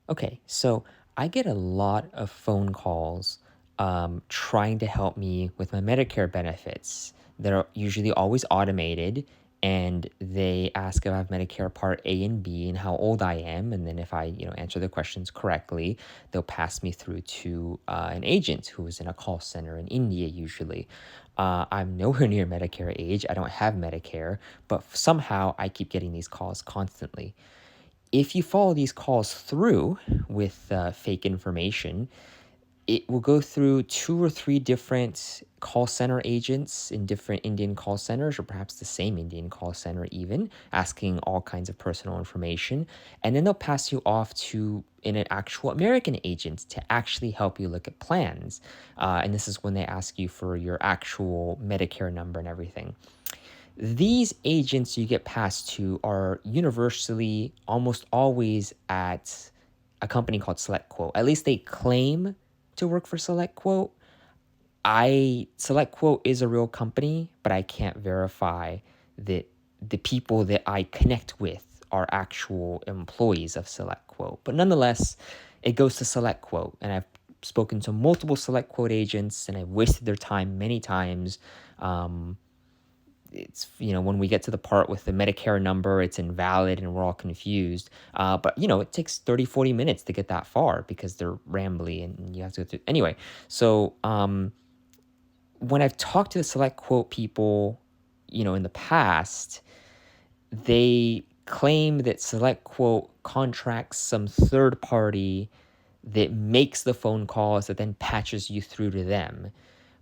Okay, so I get a lot of phone calls trying to help me with my Medicare benefits. They're usually always automated, and they ask if I have Medicare Part A and B and how old I am. And then if I, answer the questions correctly, they'll pass me through to an agent who is in a call center in India usually. I'm nowhere near Medicare age. I don't have Medicare, but somehow I keep getting these calls constantly. If you follow these calls through with fake information, it will go through 2 or 3 different call center agents in different Indian call centers, or perhaps the same Indian call center, even asking all kinds of personal information. And then they'll pass you off to an actual American agent to actually help you look at plans. And this is when they ask you for your actual Medicare number and everything. These agents you get passed to are universally almost always at a company called SelectQuote. At least they claim to work for SelectQuote. SelectQuote is a real company, but I can't verify that the people that I connect with are actual employees of SelectQuote. But nonetheless, it goes to SelectQuote, and I've spoken to multiple SelectQuote agents, and I've wasted their time many times. It's, when we get to the part with the Medicare number, it's invalid and we're all confused. But, it takes 30-40 minutes to get that far because they're rambly and you have to go through. Anyway, so when I've talked to the SelectQuote people, in the past, they claim that SelectQuote contracts some third party that makes the phone calls that then patches you through to them.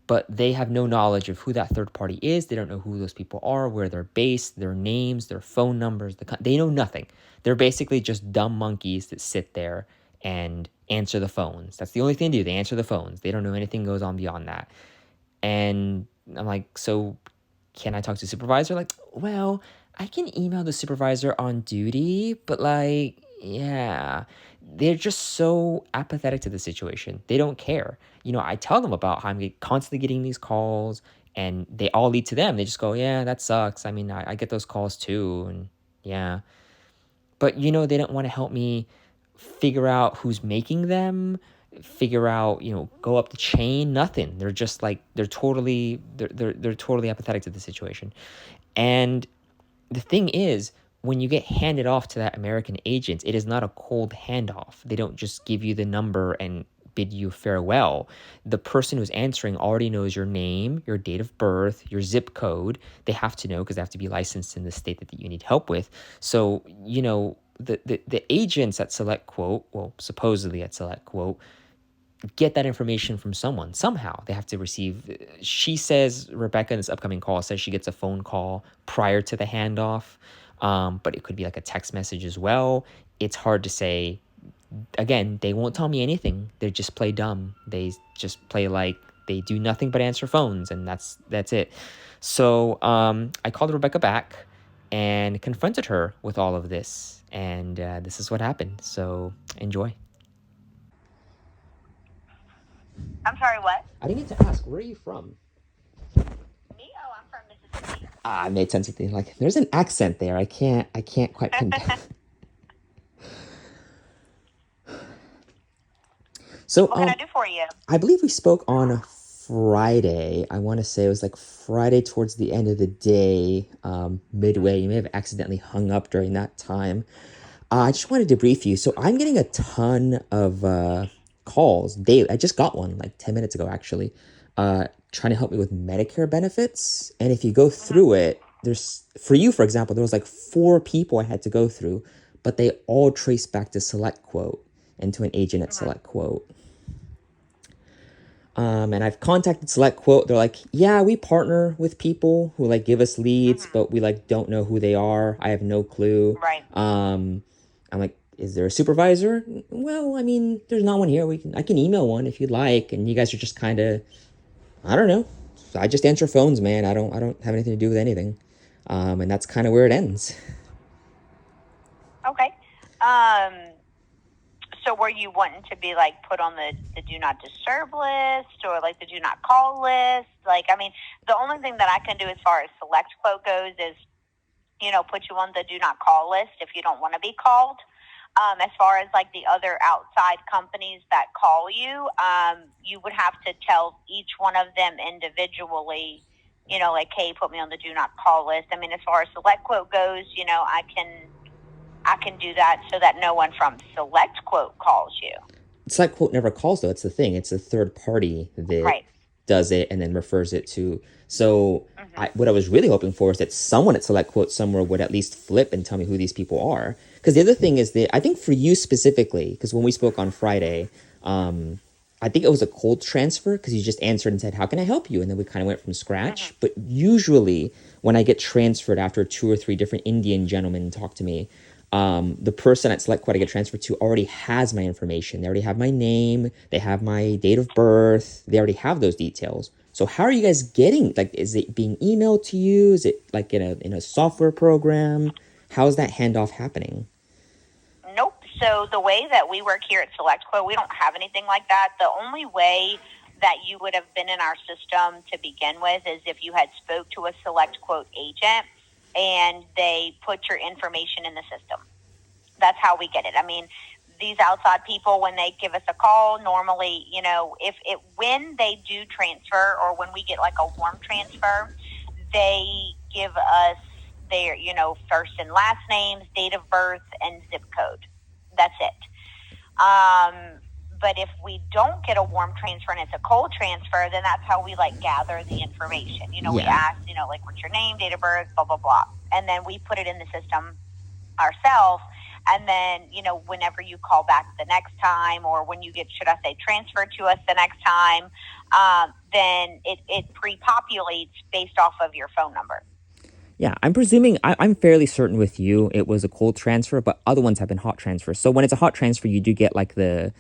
But they have no knowledge of who that third party is. They don't know who those people are, where they're based, their names, their phone numbers. They know nothing. They're basically just dumb monkeys that sit there and answer the phones. That's the only thing they do. They answer the phones. They don't know anything goes on beyond that. And I'm like, so can I talk to the supervisor? Like, well, I can email the supervisor on duty, but yeah, they're just so apathetic to the situation. They don't care. I tell them about how I'm constantly getting these calls and they all lead to them. They just go, yeah, that sucks. I mean, I get those calls too. And yeah, but they don't want to help me figure out who's making them, figure out, go up the chain, nothing. They're just like, they're totally apathetic to the situation. And the thing is, when you get handed off to that American agent, it is not a cold handoff. They don't just give you the number and bid you farewell. The person who's answering already knows your name, your date of birth, your zip code. They have to know because they have to be licensed in the state that you need help with. So, the agents at SelectQuote, well, supposedly at SelectQuote, get that information from someone. Somehow they have to receive. She says, Rebecca, in this upcoming call, says she gets a phone call prior to the handoff, but it could be like a text message as well. It's hard to say. Again, they won't tell me anything. They just play dumb. They just play like they do nothing but answer phones, and that's it. So I called Rebecca back and confronted her with all of this, and this is what happened. So enjoy. I'm sorry, what? I didn't get to ask, where are you from? Me? Oh, I'm from Mississippi. It made sense. Like, there's an accent there. I can't quite pin down. So, What can I do for you? I believe we spoke on Friday. I want to say it was like Friday towards the end of the day, midway. You may have accidentally hung up during that time. I just wanted to brief you. So I'm getting a ton of calls daily. I just got one like 10 minutes ago, actually, trying to help me with Medicare benefits. And if you go through it, for you, for example, there was like 4 people I had to go through, but they all trace back to SelectQuote and to an agent at SelectQuote. And I've contacted SelectQuote. They're like, yeah, we partner with people who like give us leads, but we like don't know who they are. I have no clue. Right. I'm like, is there a supervisor? Well, I mean, there's not one here. I can email one if you'd like. And you guys are just kind of, I don't know. I just answer phones, man. I don't have anything to do with anything. And that's kind of where it ends. Okay. So were you wanting to be like put on the do not disturb list or like the do not call list? Like, I mean, the only thing that I can do as far as SelectQuote goes is, put you on the do not call list if you don't want to be called. As far as like the other outside companies that call you, you would have to tell each one of them individually, like, hey, put me on the do not call list. I mean, as far as SelectQuote goes, I can do that so that no one from SelectQuote calls you. SelectQuote never calls though. It's the thing. It's a third party that Right. does it and then refers it to. So what I was really hoping for is that someone at SelectQuote somewhere would at least flip and tell me who these people are. Because the other thing is that I think for you specifically, because when we spoke on Friday, I think it was a cold transfer because you just answered and said, "How can I help you?" And then we kind of went from scratch. But usually, when I get transferred after 2 or 3 different Indian gentlemen talk to me, the person at SelectQuote I get transferred to already has my information. They already have my name. They have my date of birth. They already have those details. So how are you guys getting? Like, is it being emailed to you? Is it like in a software program? How is that handoff happening? Nope. So the way that we work here at SelectQuote, we don't have anything like that. The only way that you would have been in our system to begin with is if you had spoke to a SelectQuote agent and they put your information in the system. That's how we get it. I mean, these outside people, when they give us a call, normally, when they do transfer or when we get like a warm transfer, they give us their, first and last names, date of birth, and zip code. That's it. But if we don't get a warm transfer and it's a cold transfer, then that's how we like gather the information. We ask, like, what's your name, date of birth, blah, blah, blah. And then we put it in the system ourselves. And then, whenever you call back the next time, or when you get, should I say, transferred to us the next time, then it pre-populates based off of your phone number. Yeah, I'm presuming, I'm fairly certain with you it was a cold transfer, but other ones have been hot transfers. So when it's a hot transfer, you do get like the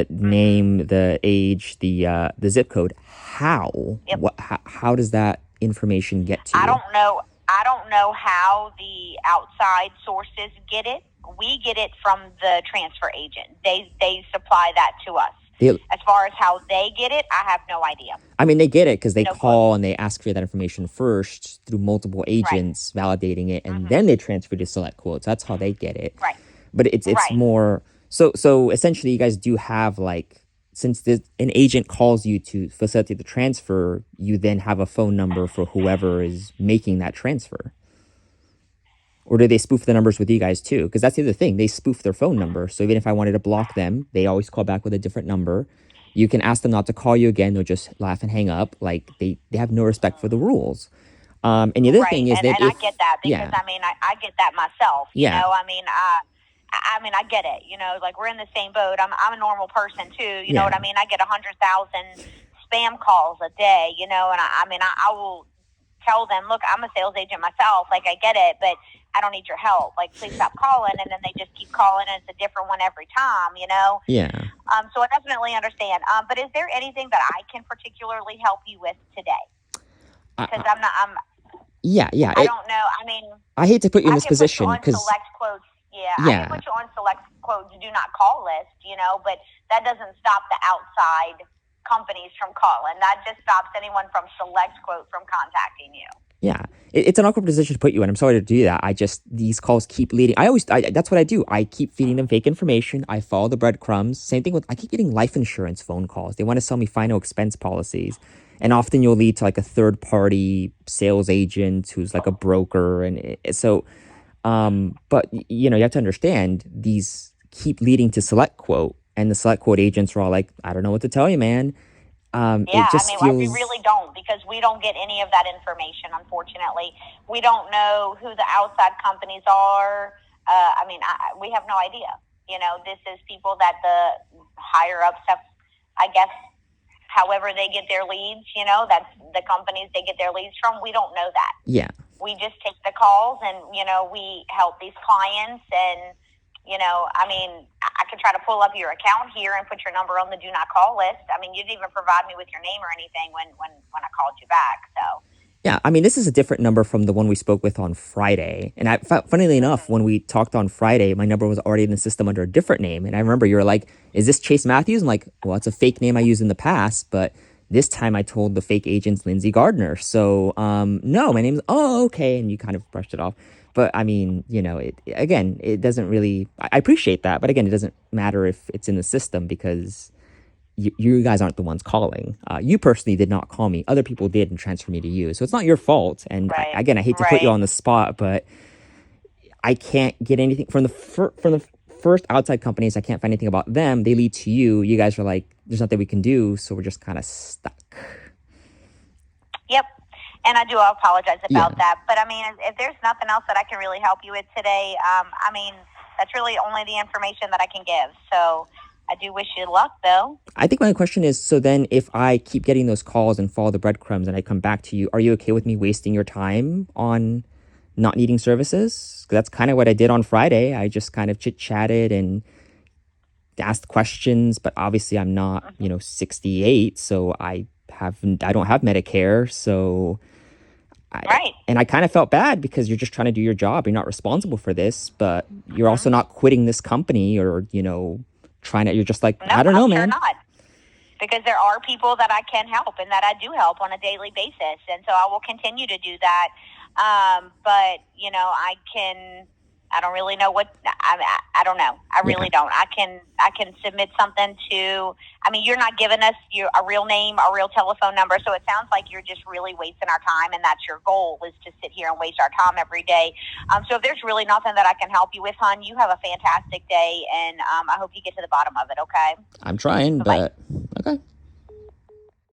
name, the age, the zip code. How? Yep. How does that information get to you? I don't know how the outside sources get it. We get it from the transfer agent. They supply that to us. As far as how they get it, I have no idea. I mean, they get it because they call and they ask for that information first through multiple agents validating it, and then they transfer to SelectQuote. So that's how they get it. Right. But it's more so essentially you guys do have, like, since an agent calls you to facilitate the transfer, you then have a phone number for whoever is making that transfer. Or do they spoof the numbers with you guys too? Because that's the other thing. They spoof their phone number. So even if I wanted to block them, they always call back with a different number. You can ask them not to call you again. They'll just laugh and hang up. Like, they have no respect for the rules. And the other thing is that I get that because I get that myself. Yeah. I get it. Like, we're in the same boat. I'm a normal person too. You know what I mean? I get 100,000 spam calls a day. And I will tell them, look, I'm a sales agent myself. Like, I get it, but I don't need your help. Like, please stop calling. And then they just keep calling, and it's a different one every time, Yeah. So I definitely understand. But is there anything that I can particularly help you with today? Because Yeah. I don't know. I mean, I hate to put you in this position because SelectQuote. I can put you on SelectQuote do not call list, but that doesn't stop the outside companies from calling. That just stops anyone from SelectQuote from contacting you. Yeah, it's an awkward position to put you in. I'm sorry to do that. These calls keep leading. That's what I do. I keep feeding them fake information. I follow the breadcrumbs. Same thing I keep getting life insurance phone calls. They want to sell me final expense policies. And often you'll lead to like a third party sales agent who's like a broker. And but you have to understand these keep leading to SelectQuote, and the SelectQuote agents are all like, I don't know what to tell you, man. It just feels... we really don't, because we don't get any of that information, unfortunately. We don't know who the outside companies are. We have no idea. This is people that the higher ups have, I guess, however they get their leads, that's the companies they get their leads from. We don't know that. Yeah. We just take the calls and, we help these clients and, I could try to pull up your account here and put your number on the do not call list. You didn't even provide me with your name or anything when I called you back. So yeah, this is a different number from the one we spoke with on Friday. And funnily enough, when we talked on Friday, my number was already in the system under a different name. And I remember you were like, is this Chase Matthews? I'm like, well, it's a fake name I used in the past, but this time I told the fake agents Lindsay Gardner. So no, my name's, oh, okay. And you kind of brushed it off. But I mean, again, it doesn't really. I appreciate that, but again, it doesn't matter if it's in the system because you guys aren't the ones calling. You personally did not call me. Other people did and transfer me to you. So it's not your fault. And Right. again, I hate to put you Right. on the spot, but I can't get anything from the first outside companies. I can't find anything about them. They lead to you. You guys are like, there's nothing we can do, so we're just kind of stuck. Yep. And I do apologize Yeah. about that. But I mean, if there's nothing else that I can really help you with today, I mean, that's really only the information that I can give. So I do wish you luck, though. I think my question is, so then if I keep getting those calls and follow the breadcrumbs and I come back to you, are you okay with me wasting your time on not needing services? 'Cause that's kind of what I did on Friday. I just kind of chit chatted and asked questions, but obviously I'm not, 68, so I don't have Medicare, so Right. and I kind of felt bad because you're just trying to do your job. You're not responsible for this, but you're Mm-hmm. also not quitting this company or, trying to, you're just like, No, I don't know, I'm sure man. not. Because there are people that I can help and that I do help on a daily basis. And so I will continue to do that. But, I don't really know I don't know. I Yeah. really don't. I can submit something to, I mean, you're not giving us a real name, a real telephone number. So it sounds like you're just really wasting our time. And that's your goal, is to sit here and waste our time every day. So if there's really nothing that I can help you with, hon, you have a fantastic day. And I hope you get to the bottom of it. Okay. I'm trying, Bye-bye. but okay.